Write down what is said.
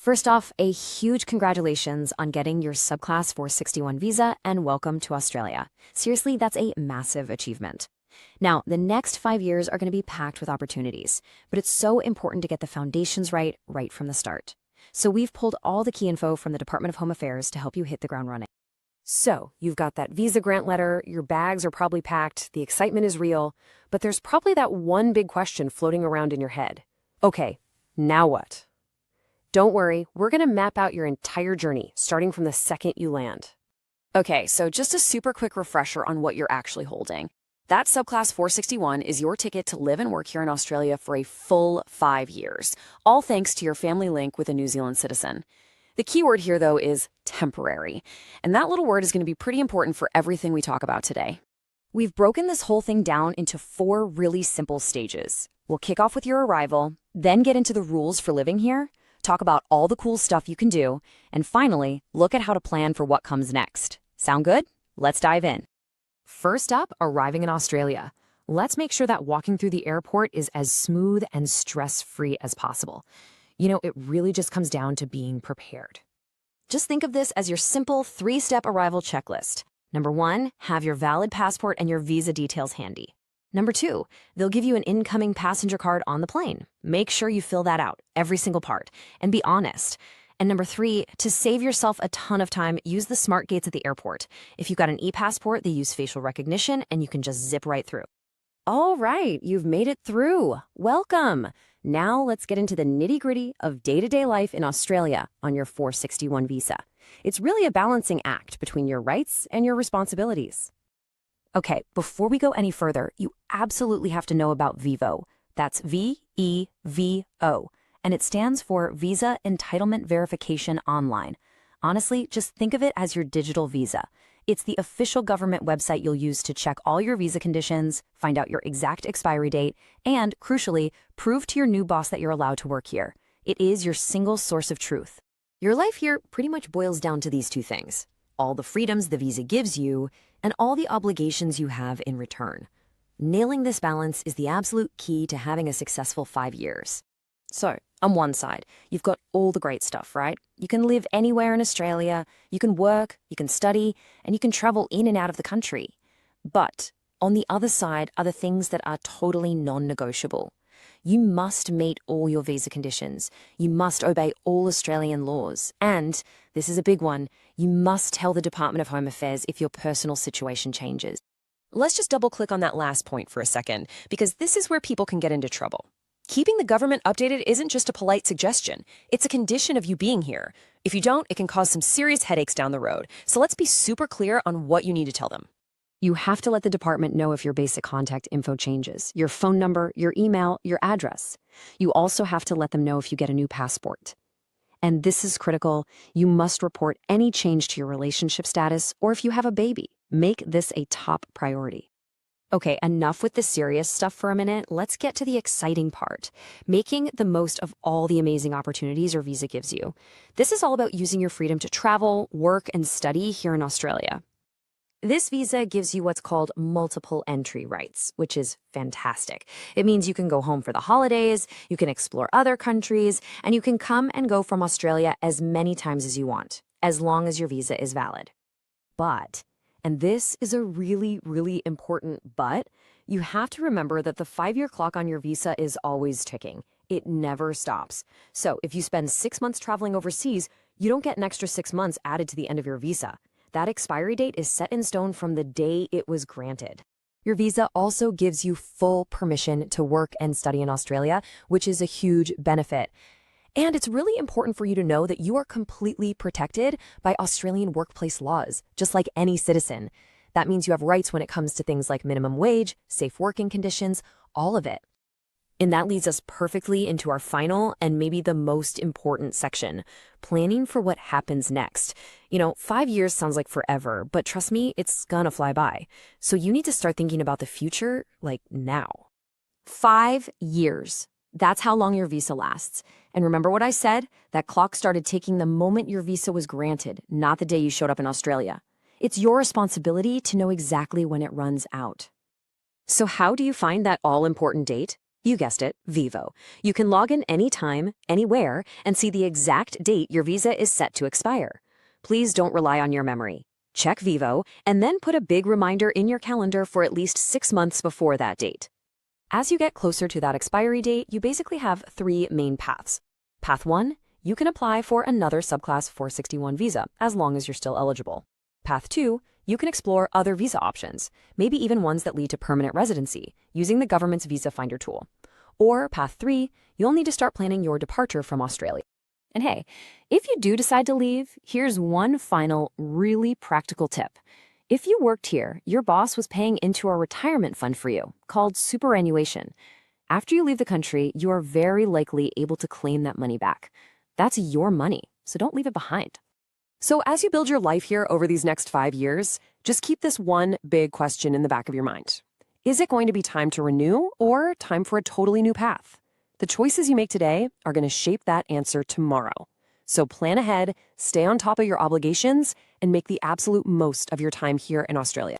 First off, a huge congratulations on getting your Subclass 461 visa and welcome to Australia. Seriously, that's a massive achievement. Now, the next 5 years are going to be packed with opportunities, but it's so important to get the foundations right from the start. So we've pulled all the key info from the Department of Home Affairs to help you hit the ground running. So, you've got that visa grant letter, your bags are probably packed, the excitement is real, but there's probably that one big question floating around in your head. Okay, now what? Don't worry, we're going to map out your entire journey, starting from the second you land. Okay, so just a super quick refresher on what you're actually holding. That Subclass 461 is your ticket to live and work here in Australia for a full 5 years, all thanks to your family link with a New Zealand citizen. The key word here, though, is temporary, and that little word is going to be pretty important for everything we talk about today. We've broken this whole thing down into 4 really simple stages. We'll kick off with your arrival, then get into the rules for living here, talk about all the cool stuff you can do, and finally, look at how to plan for what comes next. Sound good? Let's dive in. First up, arriving in Australia. Let's make sure that walking through the airport is as smooth and stress-free as possible. It really just comes down to being prepared. Just think of this as your simple 3-step arrival checklist. Number 1, have your valid passport and your visa details handy. Number 2, they'll give you an incoming passenger card on the plane. Make sure you fill that out, every single part, and be honest. And number 3, to save yourself a ton of time, use the smart gates at the airport. If you've got an e-passport, they use facial recognition, and you can just zip right through. All right, you've made it through. Welcome. Now let's get into the nitty-gritty of day-to-day life in Australia on your 461 visa. It's really a balancing act between your rights and your responsibilities. Okay, before we go any further, you absolutely have to know about VEVO. That's VEVO, and it stands for Visa Entitlement Verification Online. Honestly, just think of it as your digital visa. It's the official government website you'll use to check all your visa conditions, find out your exact expiry date, and, crucially, prove to your new boss that you're allowed to work here. It is your single source of truth. Your life here pretty much boils down to these 2 things: all the freedoms the visa gives you, and all the obligations you have in return. Nailing this balance is the absolute key to having a successful 5 years. So, on one side, you've got all the great stuff, right? You can live anywhere in Australia, you can work, you can study, and you can travel in and out of the country. But on the other side are the things that are totally non-negotiable. You must meet all your visa conditions. You must obey all Australian laws. And, this is a big one, you must tell the Department of Home Affairs if your personal situation changes. Let's just double-click on that last point for a second, because this is where people can get into trouble. Keeping the government updated isn't just a polite suggestion. It's a condition of you being here. If you don't, it can cause some serious headaches down the road. So let's be super clear on what you need to tell them. You have to let the department know if your basic contact info changes, your phone number, your email, your address. You also have to let them know if you get a new passport. And this is critical. You must report any change to your relationship status or if you have a baby. Make this a top priority. Okay, enough with the serious stuff for a minute. Let's get to the exciting part, making the most of all the amazing opportunities your visa gives you. This is all about using your freedom to travel, work, and study here in Australia. This visa gives you what's called multiple entry rights, which is fantastic. It means you can go home for the holidays, you can explore other countries, and you can come and go from Australia as many times as you want, as long as your visa is valid. But, and this is a really, really important but, you have to remember that the 5-year clock on your visa is always ticking. It never stops. So if you spend 6 months traveling overseas, you don't get an extra 6 months added to the end of your visa. That expiry date is set in stone from the day it was granted. Your visa also gives you full permission to work and study in Australia, which is a huge benefit. And it's really important for you to know that you are completely protected by Australian workplace laws, just like any citizen. That means you have rights when it comes to things like minimum wage, safe working conditions, all of it. And that leads us perfectly into our final and maybe the most important section, planning for what happens next. 5 years sounds like forever, but trust me, it's gonna fly by. So you need to start thinking about the future, like now. 5 years. That's how long your visa lasts. And remember what I said? That clock started ticking the moment your visa was granted, not the day you showed up in Australia. It's your responsibility to know exactly when it runs out. So how do you find that all-important date? You guessed it, VEVO. You can log in anytime, anywhere, and see the exact date your visa is set to expire. Please don't rely on your memory. Check VEVO, and then put a big reminder in your calendar for at least 6 months before that date. As you get closer to that expiry date, you basically have 3 main paths. Path 1, you can apply for another Subclass 461 visa, as long as you're still eligible. Path 2, you can explore other visa options, maybe even ones that lead to permanent residency, using the government's Visa Finder tool. Or Path 3, you'll need to start planning your departure from Australia. And hey, if you do decide to leave, here's one final, really practical tip. If you worked here, your boss was paying into a retirement fund for you, called superannuation. After you leave the country, you are very likely able to claim that money back. That's your money, so don't leave it behind. So as you build your life here over these next 5 years, just keep this one big question in the back of your mind. Is it going to be time to renew or time for a totally new path? The choices you make today are going to shape that answer tomorrow. So plan ahead, stay on top of your obligations, and make the absolute most of your time here in Australia.